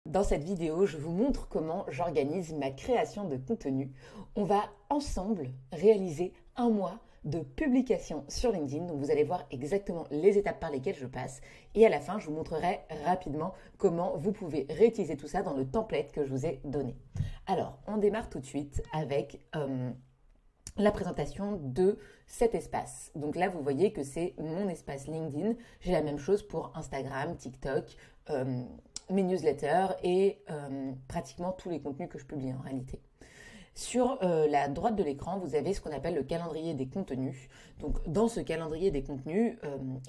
Dans cette vidéo, je vous montre comment j'organise ma création de contenu. On va ensemble réaliser un mois de publication sur LinkedIn. Donc vous allez voir exactement les étapes par lesquelles je passe. Et à la fin, je vous montrerai rapidement comment vous pouvez réutiliser tout ça dans le template que je vous ai donné. Alors, on démarre tout de suite avec la présentation de cet espace. Donc là, vous voyez que c'est mon espace LinkedIn. J'ai la même chose pour Instagram, TikTok, mes newsletters et pratiquement tous les contenus que je publie en réalité. Sur la droite de l'écran, vous avez ce qu'on appelle le calendrier des contenus. Donc dans ce calendrier des contenus,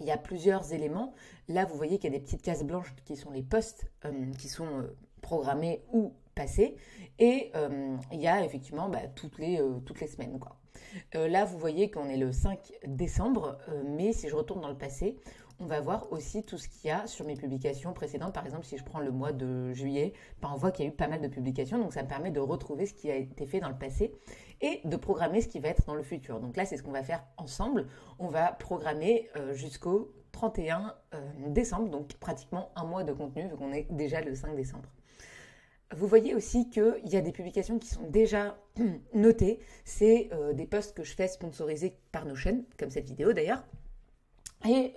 il y a plusieurs éléments. Là, vous voyez qu'il y a des petites cases blanches qui sont les posts qui sont programmés ou passés. Et il y a effectivement toutes les semaines, quoi. Là, vous voyez qu'on est le 5 décembre, mais si je retourne dans le passé, on va voir aussi tout ce qu'il y a sur mes publications précédentes. Par exemple, si je prends le mois de juillet, on voit qu'il y a eu pas mal de publications, donc ça me permet de retrouver ce qui a été fait dans le passé et de programmer ce qui va être dans le futur. Donc là, c'est ce qu'on va faire ensemble. On va programmer jusqu'au 31 décembre, donc pratiquement un mois de contenu, vu qu'on est déjà le 5 décembre. Vous voyez aussi qu'il y a des publications qui sont déjà notées. C'est des posts que je fais sponsorisés par nos chaînes, comme cette vidéo d'ailleurs. Et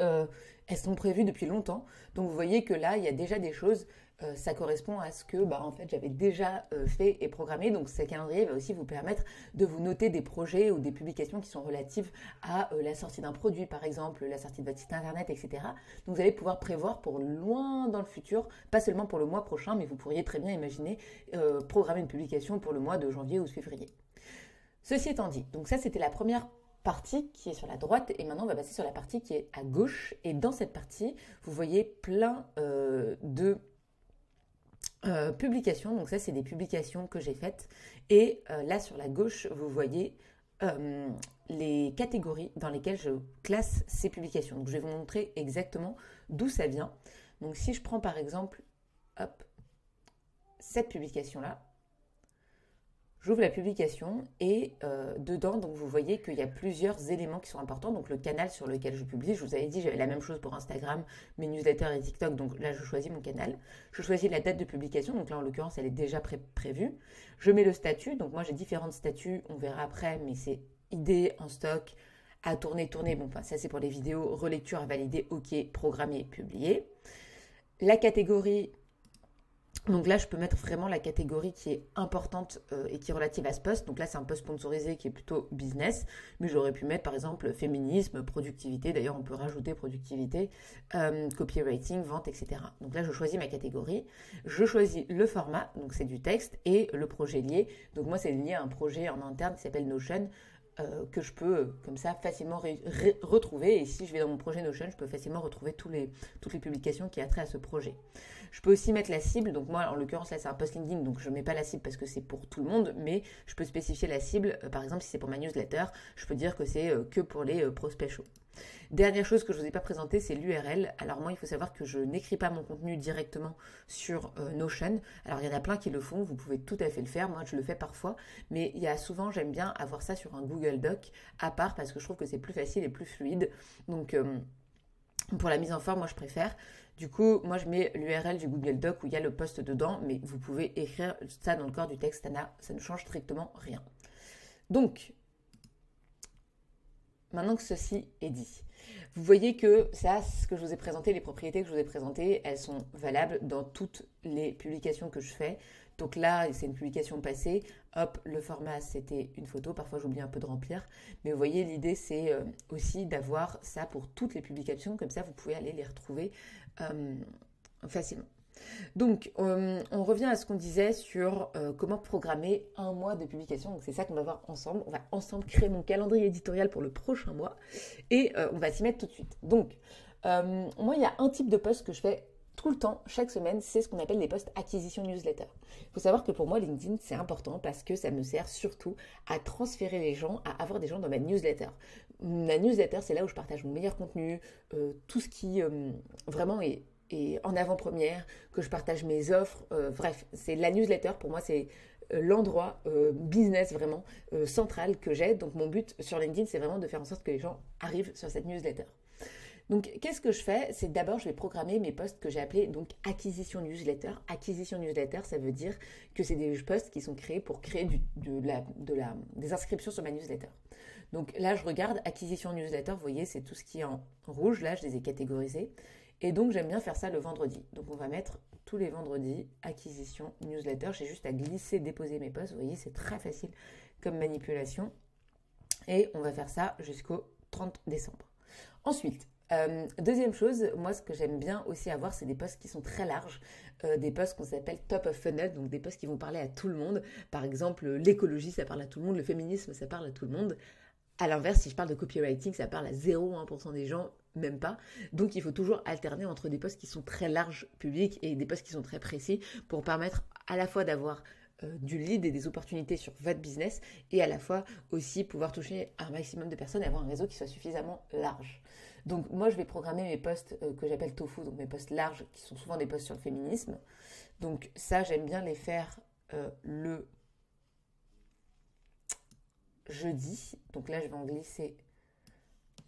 elles sont prévues depuis longtemps. Donc vous voyez que là, il y a déjà des choses. Ça correspond à ce que en fait, j'avais déjà fait et programmé. Donc ce calendrier va aussi vous permettre de vous noter des projets ou des publications qui sont relatives à la sortie d'un produit, par exemple, la sortie de votre site internet, etc. Donc vous allez pouvoir prévoir pour loin dans le futur, pas seulement pour le mois prochain, mais vous pourriez très bien imaginer programmer une publication pour le mois de janvier ou février. Ceci étant dit, donc ça c'était la première partie qui est sur la droite et maintenant on va passer sur la partie qui est à gauche. Et dans cette partie, vous voyez plein de publications. Donc ça, c'est des publications que j'ai faites. Et là, sur la gauche, vous voyez les catégories dans lesquelles je classe ces publications. Donc je vais vous montrer exactement d'où ça vient. Donc si je prends par exemple, hop, cette publication-là, j'ouvre la publication et dedans, donc vous voyez qu'il y a plusieurs éléments qui sont importants. Donc le canal sur lequel je publie, je vous avais dit, j'avais la même chose pour Instagram, mes newsletters et TikTok. Donc là, je choisis mon canal. Je choisis la date de publication. Donc là, en l'occurrence, elle est déjà prévue. Je mets le statut. Donc moi, j'ai différents statuts. On verra après, mais c'est idée, en stock, à tourner. Bon, enfin, ça, c'est pour les vidéos, relecture à valider, OK, programmer, publier. La catégorie. Donc là, je peux mettre vraiment la catégorie qui est importante et qui est relative à ce post. Donc là, c'est un post sponsorisé qui est plutôt business. Mais j'aurais pu mettre, par exemple, féminisme, productivité. D'ailleurs, on peut rajouter productivité, copywriting, vente, etc. Donc là, je choisis ma catégorie. Je choisis le format, donc c'est du texte, et le projet lié. Donc moi, c'est lié à un projet en interne qui s'appelle Notion, que je peux comme ça facilement retrouver. Et si je vais dans mon projet Notion, je peux facilement retrouver toutes les publications qui ont trait à ce projet. Je peux aussi mettre la cible. Donc moi, en l'occurrence, là, c'est un post LinkedIn, donc je ne mets pas la cible parce que c'est pour tout le monde, mais je peux spécifier la cible. Par exemple, si c'est pour ma newsletter, je peux dire que c'est que pour les prospects chauds. Dernière chose que je ne vous ai pas présentée, c'est l'URL. Alors moi, il faut savoir que je n'écris pas mon contenu directement sur Notion. Alors il y en a plein qui le font, vous pouvez tout à fait le faire. Moi, je le fais parfois, mais il y a souvent, j'aime bien avoir ça sur un Google Doc à part parce que je trouve que c'est plus facile et plus fluide. Donc pour la mise en forme, moi, je préfère. Du coup, moi, je mets l'URL du Google Doc où il y a le post dedans, mais vous pouvez écrire ça dans le corps du texte, ça ne change strictement rien. Donc, maintenant que ceci est dit, vous voyez que ça, ce que je vous ai présenté, les propriétés que je vous ai présentées, elles sont valables dans toutes les publications que je fais. Donc là, c'est une publication passée. Hop, le format, c'était une photo. Parfois, j'oublie un peu de remplir. Mais vous voyez, l'idée, c'est aussi d'avoir ça pour toutes les publications. Comme ça, vous pouvez aller les retrouver facilement. Donc, on revient à ce qu'on disait sur comment programmer un mois de publication. Donc, c'est ça qu'on va voir ensemble. On va ensemble créer mon calendrier éditorial pour le prochain mois et on va s'y mettre tout de suite. Donc, moi, il y a un type de post que je fais tout le temps, chaque semaine, c'est ce qu'on appelle les posts acquisition newsletter. Il faut savoir que pour moi, LinkedIn, c'est important parce que ça me sert surtout à transférer les gens, à avoir des gens dans ma newsletter. Ma newsletter, c'est là où je partage mon meilleur contenu, tout ce qui vraiment est en avant-première, que je partage mes offres. Bref, c'est la newsletter. Pour moi, c'est l'endroit business vraiment central que j'ai. Donc, mon but sur LinkedIn, c'est vraiment de faire en sorte que les gens arrivent sur cette newsletter. Donc, qu'est-ce que je fais? C'est d'abord, je vais programmer mes posts que j'ai appelés donc acquisition newsletter. Acquisition newsletter, ça veut dire que c'est des posts qui sont créés pour créer des inscriptions sur ma newsletter. Donc là, je regarde acquisition newsletter, vous voyez, c'est tout ce qui est en rouge. Là, je les ai catégorisés. Et donc, j'aime bien faire ça le vendredi. Donc, on va mettre tous les vendredis acquisition newsletter. J'ai juste à glisser, déposer mes posts. Vous voyez, c'est très facile comme manipulation. Et on va faire ça jusqu'au 30 décembre. Ensuite, deuxième chose, moi ce que j'aime bien aussi avoir, c'est des posts qui sont très larges, des posts qu'on s'appelle top of funnel, donc des posts qui vont parler à tout le monde. Par exemple, l'écologie, ça parle à tout le monde, le féminisme, ça parle à tout le monde. À l'inverse, si je parle de copywriting, ça parle à 0,1% des gens, même pas. Donc il faut toujours alterner entre des posts qui sont très larges publics et des posts qui sont très précis pour permettre à la fois d'avoir du lead et des opportunités sur votre business et à la fois aussi pouvoir toucher un maximum de personnes et avoir un réseau qui soit suffisamment large. Donc moi je vais programmer mes posts que j'appelle tofu, donc mes posts larges qui sont souvent des posts sur le féminisme. Donc ça j'aime bien les faire le jeudi. Donc là je vais en glisser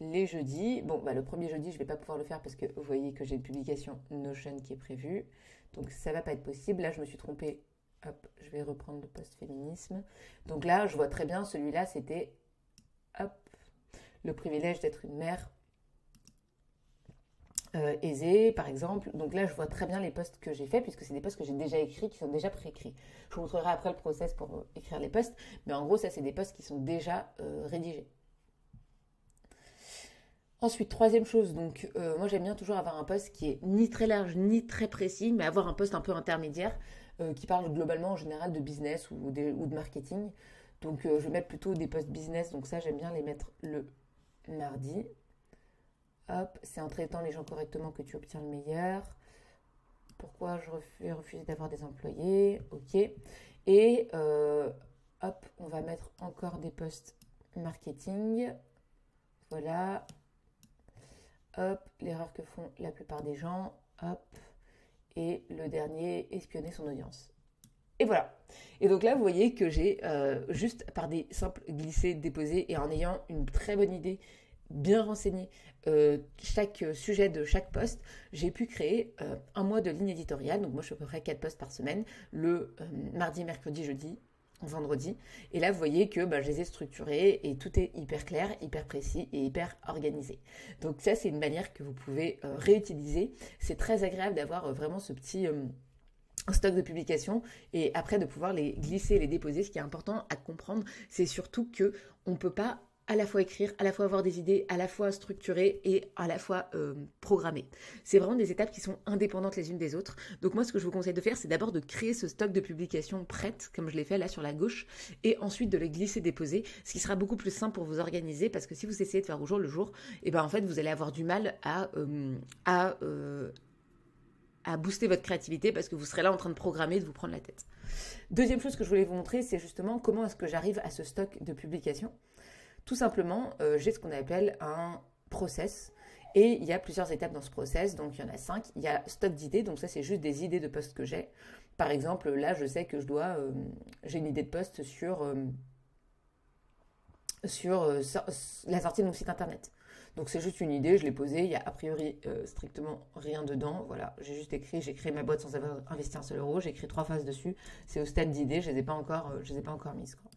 les jeudis. Bon le premier jeudi je ne vais pas pouvoir le faire parce que vous voyez que j'ai une publication Notion qui est prévue. Donc ça ne va pas être possible. Là je me suis trompée. Hop, je vais reprendre le post féminisme. Donc là, je vois très bien, celui-là, c'était le privilège d'être une mère aisée, par exemple. Donc là, je vois très bien les posts que j'ai faits, puisque c'est des posts que j'ai déjà écrits, qui sont déjà préécrits. Je vous montrerai après le process pour écrire les posts, mais en gros, ça, c'est des posts qui sont déjà rédigés. Ensuite, troisième chose, donc moi j'aime bien toujours avoir un post qui est ni très large ni très précis, mais avoir un post un peu intermédiaire qui parle globalement en général de business ou de marketing. Donc je vais mettre plutôt des posts business, donc ça j'aime bien les mettre le mardi. Hop, c'est en traitant les gens correctement que tu obtiens le meilleur. Pourquoi je refuse d'avoir des employés? Ok. Et hop, on va mettre encore des posts marketing. Voilà. Hop, l'erreur que font la plupart des gens. Hop. Et le dernier, espionner son audience. Et voilà. Et donc là, vous voyez que j'ai juste par des simples glissés, déposés et en ayant une très bonne idée, bien renseignée, chaque sujet de chaque post, j'ai pu créer un mois de ligne éditoriale. Donc moi, je fais à peu près 4 posts par semaine, le mardi, mercredi, jeudi, vendredi. Et là, vous voyez que je les ai structurés et tout est hyper clair, hyper précis et hyper organisé. Donc ça, c'est une manière que vous pouvez réutiliser. C'est très agréable d'avoir vraiment ce petit stock de publications et après de pouvoir les glisser, les déposer. Ce qui est important à comprendre, c'est surtout que on ne peut pas à la fois écrire, à la fois avoir des idées, à la fois structurer et à la fois programmer. C'est vraiment des étapes qui sont indépendantes les unes des autres. Donc moi, ce que je vous conseille de faire, c'est d'abord de créer ce stock de publications prêtes, comme je l'ai fait là sur la gauche, et ensuite de les glisser, déposer, ce qui sera beaucoup plus simple pour vous organiser, parce que si vous essayez de faire au jour le jour, et en fait, vous allez avoir du mal à booster votre créativité parce que vous serez là en train de programmer, de vous prendre la tête. Deuxième chose que je voulais vous montrer, c'est justement comment est-ce que j'arrive à ce stock de publications. Tout simplement, j'ai ce qu'on appelle un process et il y a plusieurs étapes dans ce process, donc il y en a 5. Il y a stock d'idées, donc ça c'est juste des idées de posts que j'ai. Par exemple, là je sais que j'ai une idée de post sur la sortie de mon site internet. Donc c'est juste une idée, je l'ai posée, il n'y a a priori strictement rien dedans. Voilà, j'ai juste écrit, j'ai créé ma boîte sans avoir investi un seul euro, j'ai écrit 3 phrases dessus, c'est au stade d'idée, je ne les ai pas encore mises, quoi.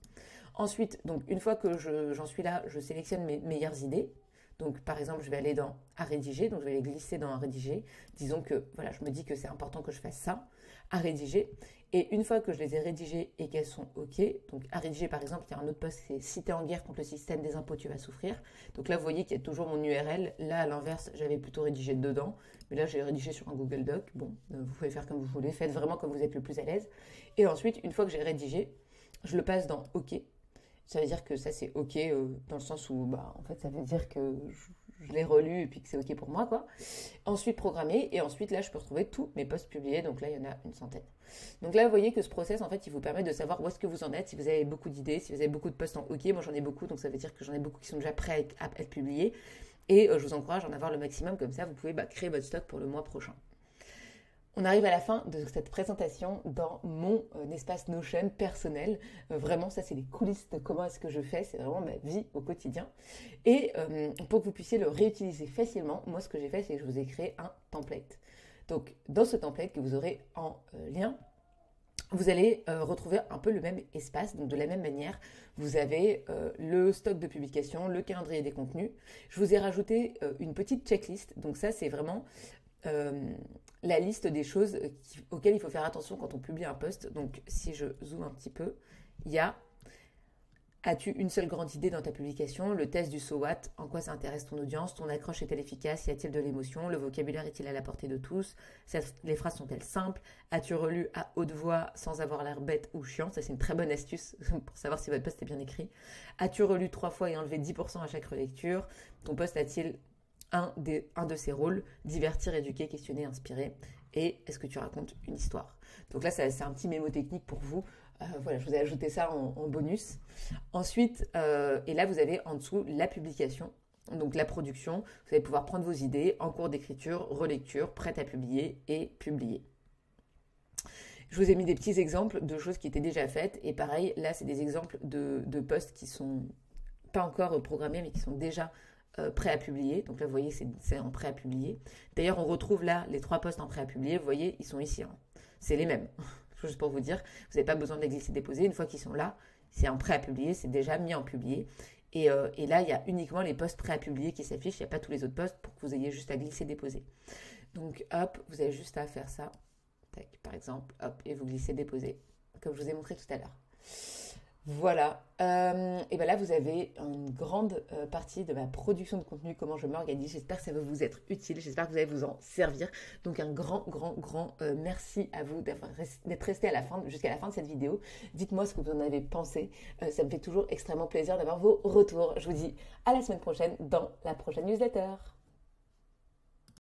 Ensuite, donc une fois que j'en suis là, je sélectionne mes meilleures idées. Donc par exemple, je vais aller dans à rédiger, donc je vais les glisser dans à rédiger. Disons que voilà, je me dis que c'est important que je fasse ça, à rédiger. Et une fois que je les ai rédigées et qu'elles sont OK, donc à rédiger par exemple, il y a un autre post qui est si t'es en guerre contre le système des impôts, tu vas souffrir. Donc là, vous voyez qu'il y a toujours mon URL. Là, à l'inverse, j'avais plutôt rédigé dedans. Mais là, j'ai rédigé sur un Google Doc. Bon, vous pouvez faire comme vous voulez. Faites vraiment comme vous êtes le plus à l'aise. Et ensuite, une fois que j'ai rédigé, je le passe dans OK. Ça veut dire que ça, c'est OK dans le sens où, en fait, ça veut dire que je l'ai relu et puis que c'est OK pour moi, quoi. Ensuite, programmer. Et ensuite, là, je peux retrouver tous mes posts publiés. Donc là, il y en a une centaine. Donc là, vous voyez que ce process, en fait, il vous permet de savoir où est-ce que vous en êtes, si vous avez beaucoup d'idées, si vous avez beaucoup de posts en OK. Moi, j'en ai beaucoup, donc ça veut dire que j'en ai beaucoup qui sont déjà prêts à être publiés. Et je vous encourage à en avoir le maximum. Comme ça, vous pouvez créer votre stock pour le mois prochain. On arrive à la fin de cette présentation dans mon espace Notion personnel. Vraiment, ça, c'est les coulisses de comment est-ce que je fais. C'est vraiment ma vie au quotidien. Et pour que vous puissiez le réutiliser facilement, moi, ce que j'ai fait, c'est que je vous ai créé un template. Donc, dans ce template que vous aurez en lien, vous allez retrouver un peu le même espace. Donc, de la même manière, vous avez le stock de publication, le calendrier des contenus. Je vous ai rajouté une petite checklist. Donc, ça, c'est vraiment la liste des choses auxquelles il faut faire attention quand on publie un post. Donc, si je zoome un petit peu, il y a: as-tu une seule grande idée dans ta publication? Le test du so what? En quoi ça intéresse ton audience? Ton accroche est-elle efficace? Y a-t-il de l'émotion? Le vocabulaire est-il à la portée de tous? Les phrases sont-elles simples? As-tu relu à haute voix sans avoir l'air bête ou chiant? Ça, c'est une très bonne astuce pour savoir si votre post est bien écrit. As-tu relu 3 fois et enlevé 10% à chaque relecture? Ton post a-t-il un de ses rôles: divertir, éduquer, questionner, inspirer? Et est-ce que tu racontes une histoire? Donc là, c'est un petit mémo technique pour vous. Voilà, je vous ai ajouté ça en bonus. Ensuite, et là, vous avez en dessous la publication, donc la production. Vous allez pouvoir prendre vos idées en cours d'écriture, relecture, prête à publier et publier. Je vous ai mis des petits exemples de choses qui étaient déjà faites. Et pareil, là, c'est des exemples de posts qui sont pas encore programmés, mais qui sont déjà prêts à publier. Donc là, vous voyez, c'est en prêt à publier. D'ailleurs, on retrouve là les 3 posts en prêt à publier. Vous voyez, ils sont ici. C'est les mêmes. Juste pour vous dire, vous n'avez pas besoin de les glisser-déposer. Une fois qu'ils sont là, c'est en prêt à publier, c'est déjà mis en publié. Et là, il y a uniquement les posts prêts à publier qui s'affichent. Il n'y a pas tous les autres posts pour que vous ayez juste à glisser-déposer. Donc, hop, vous avez juste à faire ça. Tac, par exemple, hop, et vous glissez-déposer, comme je vous ai montré tout à l'heure. Voilà, et bien là vous avez une grande partie de ma production de contenu, comment je m'organise. J'espère que ça va vous être utile, j'espère que vous allez vous en servir. Donc un grand merci à vous d'être resté jusqu'à la fin de cette vidéo. Dites-moi ce que vous en avez pensé, ça me fait toujours extrêmement plaisir d'avoir vos retours. Je vous dis à la semaine prochaine dans la prochaine newsletter.